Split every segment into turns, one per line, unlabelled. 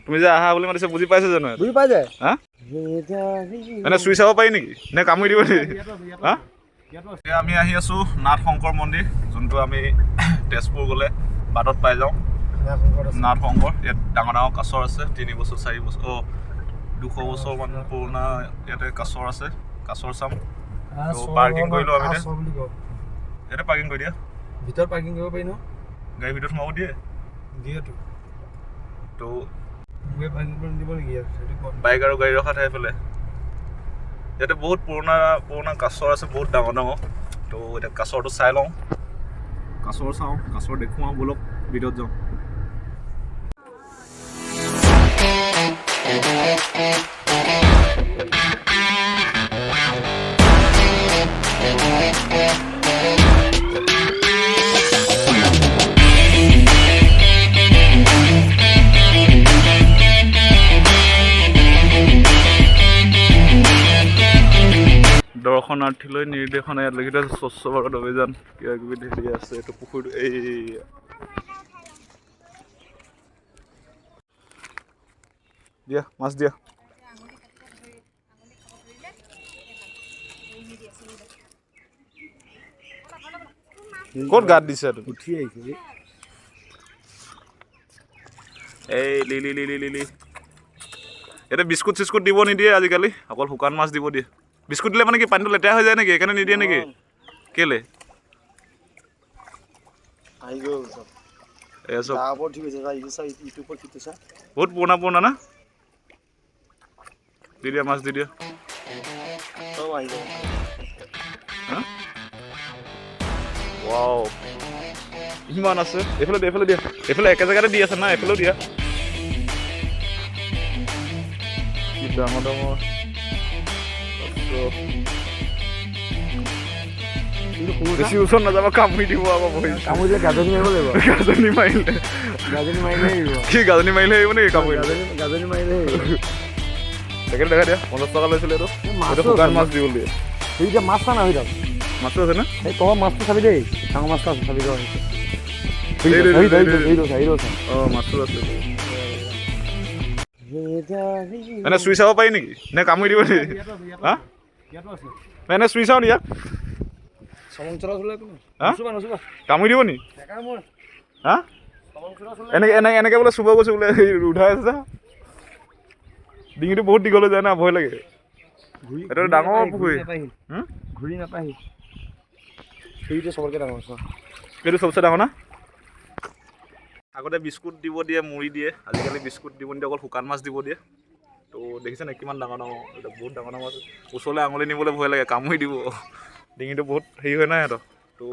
তুমি যে আহা বুলি মাতিছে বুজি পাইছে জানো?
বুজি পাই যায়।
হা মানে চুই চাব পাৰি নেকি নে কামুৰি দিব নেকি? হা আমি আহি আছো নাথ শংকৰ মন্দিৰ, যোনটো আমি তেজপুৰ গ'লে বাটত পাই যাওঁ। নাথ শংকৰ ইয়াত ডাঙৰ ডাঙৰ কাছৰ আছে, 3 বছৰ 4 বছৰ 200 বছৰ মান পুৰণা ইয়াতে কাছৰ আছে। কাছৰ চাম পাৰ্কিং কৰিলো আমি ইয়াতে পাৰ্কিং কৰি দিয়া।
ভিতৰত পাৰ্কিং কৰিব পাৰি ন?
গাড়ীৰ ভিতৰত সোমাব দিয়ে তো
পাৰ্কিং কৰিব দিব নেকি?
বাইক আৰু গাড়ী ৰখা ঠাই ফালে ইয়াতে বহুত পুৰণা কাছৰ আছে, বহুত ডাঙৰ ডাঙৰ। তো এতিয়া কাছৰটো চাই লওঁ, কাছৰ চাওঁ, কাছৰ দেখুৱাওঁ, ব'লক ভিতৰত যাওঁ। দৰ্শনাৰ্থীলৈ নিৰ্দেশনা ইয়াত লিখি থোৱা আছে, স্বচ্ছ ভাৰত অভিযান কিবা কিবি ধেৰি আছে। এইটো পুখুৰীটো এই দিয়া মাছ দিয়া। ক'ত গাত দিছে?
উঠি আহিছে
এই লিলি ইয়াতে বিস্কুট চিস্কুট দিব নিদিয়ে আজিকালি, অকল শুকান মাছ দিব দিয়ে। বিস্কুট দিলে মানে কি পানীটো লেতেৰা হৈ যায় নেকি, সেইকাৰণে নিদিয়ে নেকি? কেলে বহুত পুৰণা না? দি দিয়া মাছ দি দিয়া। ৱাও ইমান আছে। এইফালে দিয়া, এইফালে দিয়া, এইফালে একে জেগাতে দি আছে না, এইফালেও দিয়া। কি ডাঙৰ ডাঙৰ বেছি ওচৰত নাযাবা, কামুৰি দিব আকৌ।
কামুৰিলে গাজনি মাৰিব লাগিব।
গাজনি মাৰিলে কি গাজনি মাৰিলে আহিব নেকি?
গাজনি মাৰিলে
পেকেট দেখা দিয়া, 50 টকা লৈছিলে এইটো। শুকান মাছ দিব দিয়ে।
এতিয়া মাছ না হৈ যাম।
মাছো আছে না?
এই তই মাছটো চাবি দেই, ডাঙৰ মাছটো আছে চাবি।
মাছো আছে। মানে চুই চাব পাৰি নেকি নে কামুৰি দিব নেকি? হা এনে চুই চাওঁ নি ইয়াক? কামুৰি দিব নি? হা এনেকে বোলে চুব গৈছে বোলে, উঠাই আছে। ডিঙিটো বহুত দীঘল হৈ যায় না, ভয় লাগে। এইটো ডাঙৰ পুখুৰী।
ঘূৰি নাপাহি। সেইটো চবতকে ডাঙৰ মাছ।
এইটো চবচে ডাঙৰ না? আগতে বিস্কুট দিব দিয়ে, মুড়ি দিয়ে। আজিকালি বিস্কুট দিব নিদিয়ে, অকল শুকান মাছ দিব দিয়ে। তো দেখিছে নাই কিমান ডাঙৰ ডাঙৰ? এটা বহুত ডাঙৰ ডাঙৰ আছে। ওচৰলৈ আঙুলি নিবলৈ ভয় লাগে, কামুৰি দিব। ডিঙিটো বহুত হেৰি হয় নাই সিহঁতৰ। তো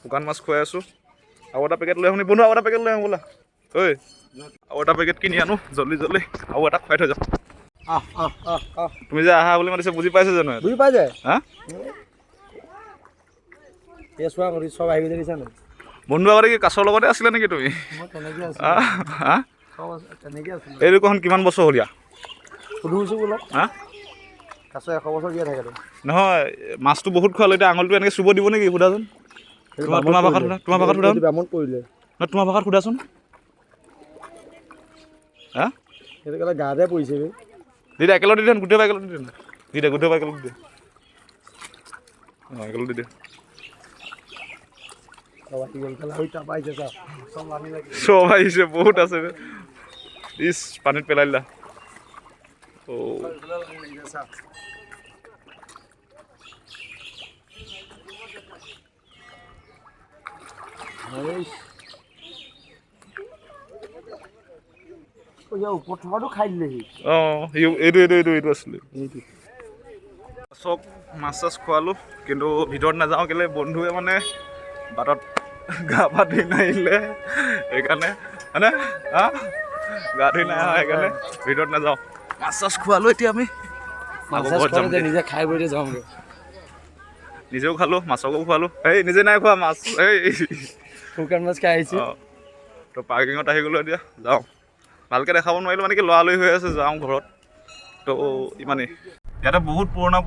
শুকান মাছ খুৱাই আছোঁ। আৰু এটা পেকেট লৈ আহোঁ নি? বন্ধু আৰু এটা পেকেট লৈ আহোঁ বোলা। ঐ আৰু এটা পেকেট কিনি আনো জল্দি জল্দি, আৰু এটা খুৱাই থৈ যাওঁ। তুমি যে আহা বুলি মাতিছে বুজি পাইছে জানো?
বুজি পাই যায়।
হা
চব আহিব দেখিছা নাই?
বন্ধু আগতে কি কাছৰ লগতে আছিলে নেকি তুমি? এই দোকানখন কিমান বছৰ হ'ল ইয়াৰ?
সুধিছোঁ বোলো।
হা
কাছ 100 বছৰ দিয়া থাকে।
নহয় মাছটো বহুত খোৱালো, এতিয়া আঙুলিটো এনেকৈ চুব দিব নেকি সোধাচোন? তোমাৰ ভাষাত সোধা, তোমাৰ ভাষাত সোধাচোন।
পৰিলে
নহয় তোমাৰ ভাষাত সোধাচোন। হা
সেইটো কাৰণে গাতে পৰিছে।
দিদা একেলগে দি দিয়া, গোটেই একেলগে দি দিয়া। দিদা গোটেই একেলগে দি দিয়া। একেলগে দি দিয়া। চব আহিছে, বহুত আছে। ইচ পানীত পেলাই দিলা।
খাই দিলেহি।
এইটো আছিলে। চব মাছ চাছ খোৱালোঁ, কিন্তু ভিতৰত নাযাওঁ কেলে বন্ধুৱে মানে বাটত গা পা ধুই নাহিলে, সেইকাৰণে হয়নে? হা গা ধুই নাহা সেইকাৰণে ভিতৰত নাযাওঁ। মাছ চাছ খোৱালোঁ। এতিয়া আমি
নিজে খাই বৈ যাওঁগৈ।
নিজেও খালোঁ, মাছকো খোৱালোঁ। এই নিজে নাই খোৱা মাছ, এই
শুকান মাছ খাই আহিছোঁ।
তো পাৰ্কিঙত আহি গ'লোঁ। এতিয়া যাওঁ। ভালকৈ দেখাব নোৱাৰিলোঁ মানে কি লৰালৰি হৈ আছে, যাওঁ ঘৰত। তো ইমানেই। ইয়াতে বহুত পুৰণা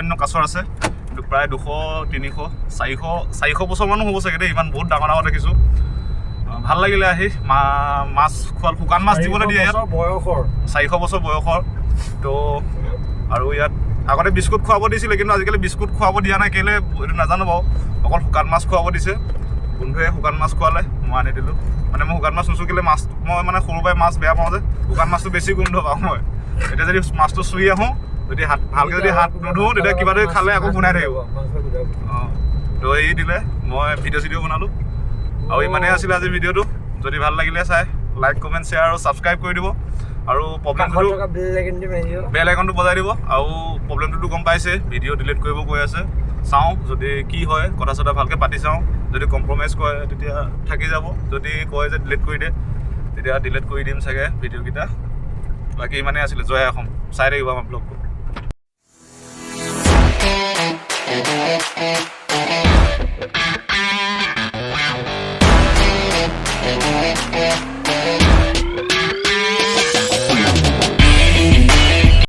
দিনৰ কাছৰ আছে, কিন্তু প্ৰায় 200, 300, 400 বছৰমানো হ'ব চাগে দেই। ইমান বহুত ডাঙৰ ডাঙৰ দেখিছোঁ। ভাল লাগিলে আহি মাছ খোৱা শুকান মাছ দিবলৈ দিয়ে ইয়াত
বয়সৰ
400 বছৰ বয়সৰ তো আৰু ইয়াত আগতে বিস্কুট খুৱাব দিছিলে কিন্তু আজিকালি বিস্কুট খুৱাব দিয়া নাই কেলৈ এইটো নাজানো বাৰু অকল শুকান মাছ খুৱাব দিছে বন্ধুৱে শুকান মাছ খোৱালে মই আনি দিলোঁ মানে মই শুকান মাছ নুচুকিলে মাছ মই মানে সৰু পৰাই মাছ বেয়া পাওঁ যে শুকান মাছটো বেছি গোন্ধ পাওঁ মই এতিয়া যদি মাছটো চুই আহোঁ যদি ভালকৈ যদি হাত নুধুওঁ তেতিয়া কিবা যদি খালে আকৌ গুনাই থাকিব অঁ তো এই দিলে মই ভিডিঅ' বনালোঁ আৰু ইমানেই আছিলে আজি ভিডিঅ'টো যদি ভাল লাগিলে চাই লাইক কমেণ্ট শ্বেয়াৰ আৰু ছাবস্ক্ৰাইব কৰি দিব আৰু প্ৰব্লেমটো বেল আইকনটো বজাই দিব আৰু প্ৰব্লেমটোতো গম পাইছে ভিডিঅ' ডিলিট কৰিব কৈ আছে চাওঁ যদি কি হয় কথা চথা ভালকৈ পাতি চাওঁ যদি কম্প্ৰমাইজ কৰে তেতিয়া থাকি যাব যদি কয় যে ডিলিট কৰি দিয়ে তেতিয়া ডিলিট কৰি দিম চাগে ভিডিঅ'কেইটা বাকী ইমানেই আছিলে জয় অসম চাই থাকিব আমাৰ ব্লগটো